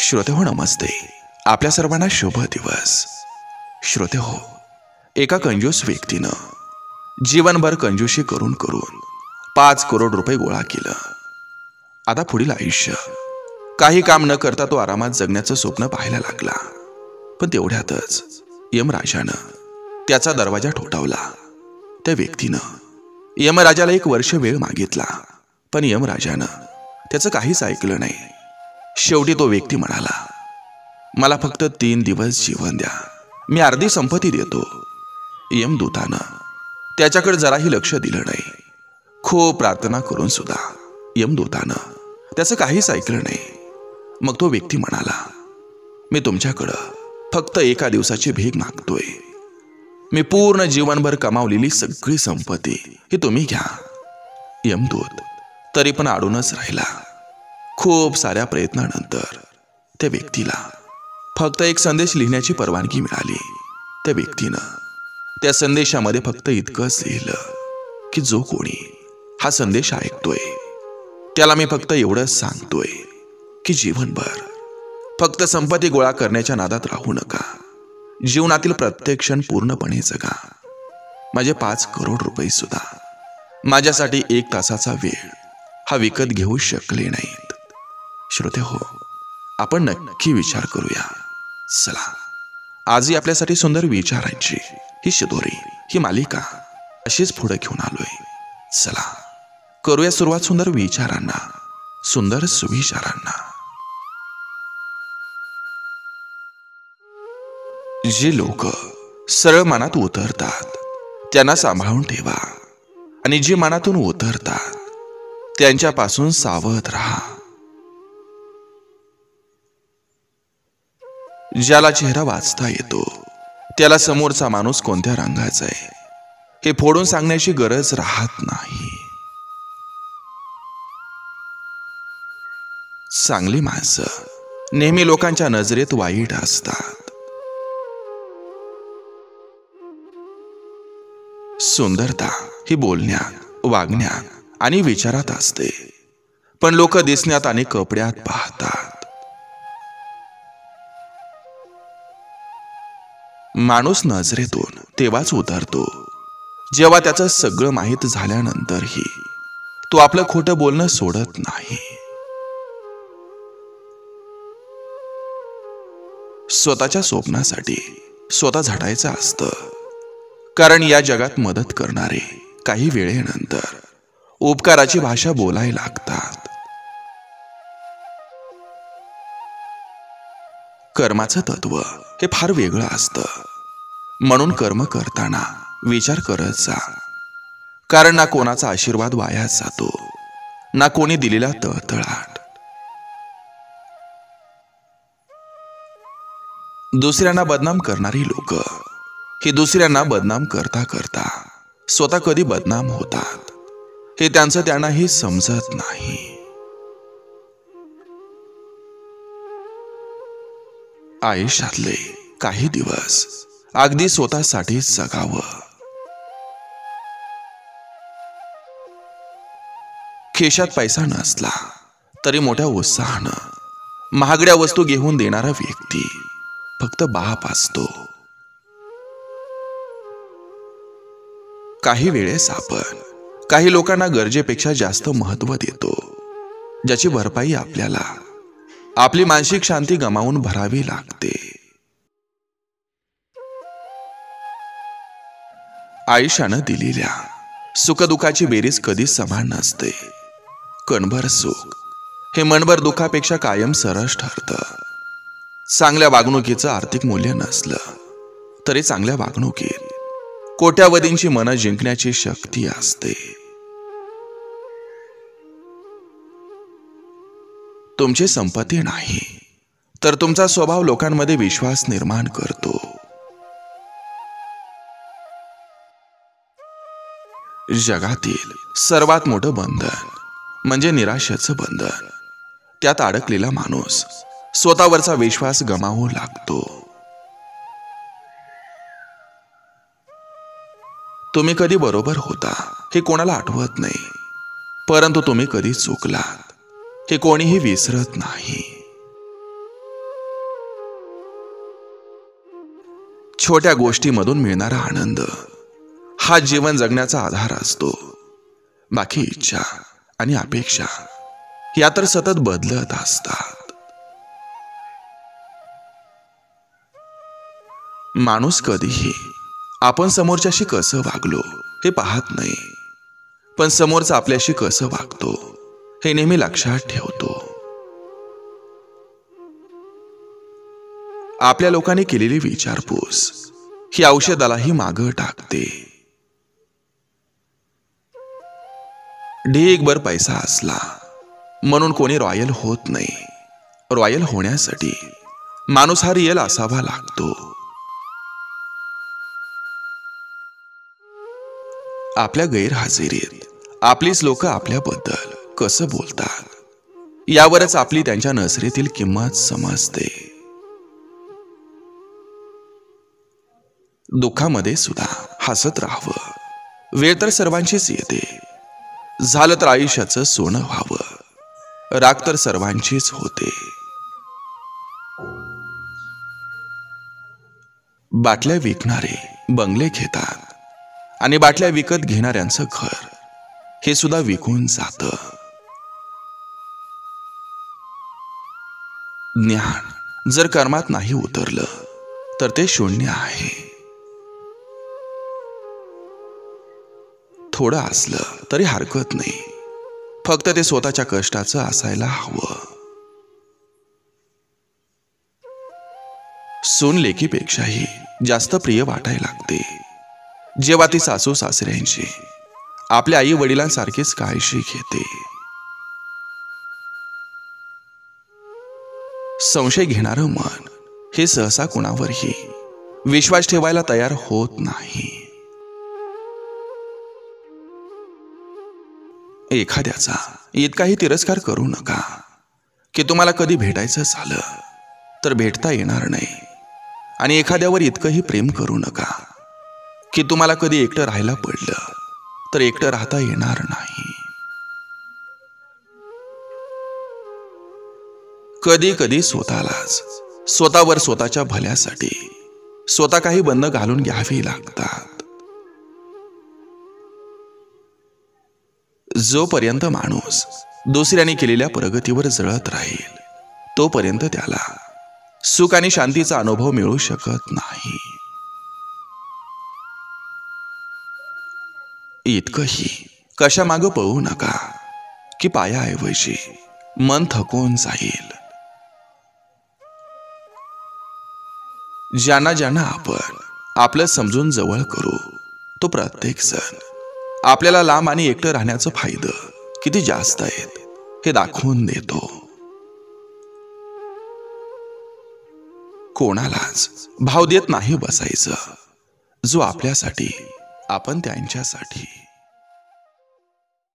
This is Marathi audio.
श्रोतेहो नमस्ते. आपल्या सर्वांना शुभ दिवस. श्रोतेहो, एका कंजूस व्यक्तीनं जीवनभर कंजूशी करून 5 करोड रुपये गोळा केलं. आता पुढील आयुष्य काही काम न करता तो आरामात जगण्याचं स्वप्न पाहायला लागला. पण तेवढ्यातच यमराजानं त्याचा दरवाजा ठोठावला. त्या व्यक्तीनं यमराजाला 1 वर्ष वेळ मागितला, पण यमराजानं त्याचं काहीच ऐकलं नाही. शेवटी तो व्यक्ती म्हणाला, मला फक्त 3 दिवस जीवन द्या, मी अर्धी संपत्ती देतो. यमदूतानं त्याच्याकडे जराही लक्ष दिलं नाही. खूप प्रार्थना करून सुद्धा यमदूतानं त्याचं काहीच ऐकलं नाही. मग तो व्यक्ती म्हणाला, मी तुमच्याकडं फक्त 1 दिवसाची भीक मागतोय. मी पूर्ण जीवनभर कमावलेली सगळी संपत्ती ही तुम्ही घ्या. यमदूत तरी पण अडूनच राहिला. खूप साऱ्या प्रयत्नानंतर त्या व्यक्तीला फक्त 1 संदेश लिहिण्याची परवानगी मिळाली. त्या व्यक्तीनं त्या संदेशामध्ये फक्त इतकंच लिहिलं की जो कोणी हा संदेश ऐकतोय त्याला मी फक्त एवढंच सांगतोय की जीवनभर फक्त संपत्ती गोळा करण्याच्या नादात राहू नका. जीवनातील प्रत्येक क्षण पूर्णपणे जगा. माझे 5 करोड रुपये सुद्धा माझ्यासाठी 1 तासाचा वेळ हा विकत घेऊ शकले नाहीत. श्रोते हो, आपण नक्की विचार करूया. चला, आजही आपल्यासाठी सुंदर विचारांची ही शिदोरी, ही मालिका अशीच पुढे घेऊन आलोय. चला करूया सुरुवात सुंदर विचारांना, सुंदर सुविचारांना. जे लोक सरळ मनात उतरतात त्यांना सांभाळून ठेवा, आणि जे मनातून उतरतात त्यांच्यापासून सावध राहा. ज्याला चेहरा वाचता येतो त्याला समोरचा माणूस कोणत्या रंगाचा आहे हे फोडून सांगण्याची गरज राहत नाही. चांगली माणसं नेहमी लोकांच्या नजरेत वाईट असतात. सुंदरता ही बोलण्यात, वागण्यात आणि विचारात असते, पण लोक दिसण्यात आणि कपड्यात पाहतात. माणूस नजरेतून तेव्हाच उतरतो जेव्हा त्याचं सगळं माहीत झाल्यानंतरही तो आपलं खोटं बोलणं सोडत नाही. स्वतःच्या स्वप्नासाठी स्वतः झटायचं असतं, कारण या जगात मदत करणारे काही वेळेनंतर उपकाराची भाषा बोलायला लागतात. कर्माचं तत्व हे फार वेगळं असतं. म्हणून कर्म करताना विचार करत जा, कारण ना कोणाचा आशीर्वाद वाया जातो, ना कोणी दिलेला तळतळाट. दुसऱ्यांना बदनाम करणारी लोक ही दुसऱ्यांना बदनाम करता करता स्वतः कधी बदनाम होतात हे त्यांनाही समजत नाही. आयुष्यातले काही दिवस अगदी स्वतःसाठीच जगावं. खिशात पैसा नसला तरी मोठ्या उत्साहानं महागड्या वस्तू घेऊन देणारा व्यक्ती फक्त बाप असतो. काही वेळेस आपण काही लोकांना गरजेपेक्षा जास्त महत्त्व देतो, ज्याची भरपाई आपल्याला आपली मानसिक शांती गमावून भरावी लागते. आयुष्यानं दिलेल्या सुखदुःखाची बेरीज कधीच समान नसते. कणभर सुख हे मनभर दुःखापेक्षा कायम सरस ठरतं. चांगल्या वागणुकीचं आर्थिक मूल्य नसलं तरी चांगल्या वागणुकीत कोट्यावधींची मनं जिंकण्याची शक्ती असते. तुमची संपत्ती नाही तर तुमचा स्वभाव लोकांमध्ये विश्वास निर्माण करतो. जगातील सर्वात मोठं बंधन म्हणजे निराशेचं बंधन. त्यात अडकलेला माणूस स्वतःवरचा विश्वास गमावू लागतो. तुम्ही कधी बरोबर होता हे कोणाला आठवत नाही, परंतु तुम्ही कधी चुकलात हे कोणीही विसरत नाही. छोट्या गोष्टीमधून मिळणारा आनंद हा जीवन जगण्याचा आधार असतो. बाकी इच्छा आणि अपेक्षा या तर सतत बदलत असतात. माणूस कधीही आपण समोरच्याशी कसं वागलो हे पाहत नाही, पण समोरचा आपल्याशी कसं वागतो हे नेहमी लक्षात ठेवतो. आपल्या लोकांनी केलेली विचारपूस ही औषधालाही मागं टाकते. ढीगभर पैसा असला म्हणून कोणी रॉयल होत नाही. रॉयल होण्यासाठी माणूस हा रिअल असावा लागतो. आपल्या गैरहजेरीत आपलीच लोक आपल्याबद्दल कसं बोलतात यावरच आपली त्यांच्या नजरेतील किंमत समजते. दुःखामध्ये सुद्धा हसत राहावं. वेळ तर सर्वांचीच येते. झालं तर आयुष्याचं सोनं व्हावं. राग तर सर्वांचीच होते. बाटल्या विकणारे बंगले घेतात आणि बाटल्या विकत घेणाऱ्यांचं घर हे सुद्धा विकून जातं. ज्ञान जर कर्मात नाही उतरलं तर ते शून्य आहे. थोडं असलं तरी हरकत नाही, फक्त ते स्वतःच्या कष्टाचं असायला हवं. सून लेकीपेक्षाही जास्त प्रिय वाटायला लागते जेव्हा ती सासू सासऱ्यांची आपल्या आई वडिलांसारखीच काळजी घेते. संशय घेणारं मन हे सहसा कुणावरही विश्वास ठेवायला तयार होत नाही. एखाद्याचा इतकाही तिरस्कार करू नका की तुम्हाला कधी भेटायचं झालं तर भेटता येणार नाही, आणि एखाद्यावर इतकंही प्रेम करू नका की तुम्हाला कधी एकटं राहायला पडलं तर एकटं राहता येणार नाही. कधी कधी स्वतःलाच स्वतःवर स्वतःच्या भल्यासाठी स्वतः काही बंद घालून घ्यावी लागतात. जोपर्यंत माणूस दुसऱ्याने केलेल्या प्रगतीवर जळत राहील तोपर्यंत त्याला सुख आणि शांतीचा अनुभव मिळू शकत नाही. इतकंही कशामागं पळू नका की पायाऐवजी मन थकून जाईल. ज्यांना ज्यांना आपण आपलं समजून जवळ करू तो प्रत्येक जण आपल्याला लांब आणि एकटं राहण्याचं फायदं किती जास्त आहेत हे दाखवून देतो. कोणालाच भाव देत नाही बसायचं जो आपल्यासाठी आपण त्यांच्यासाठी.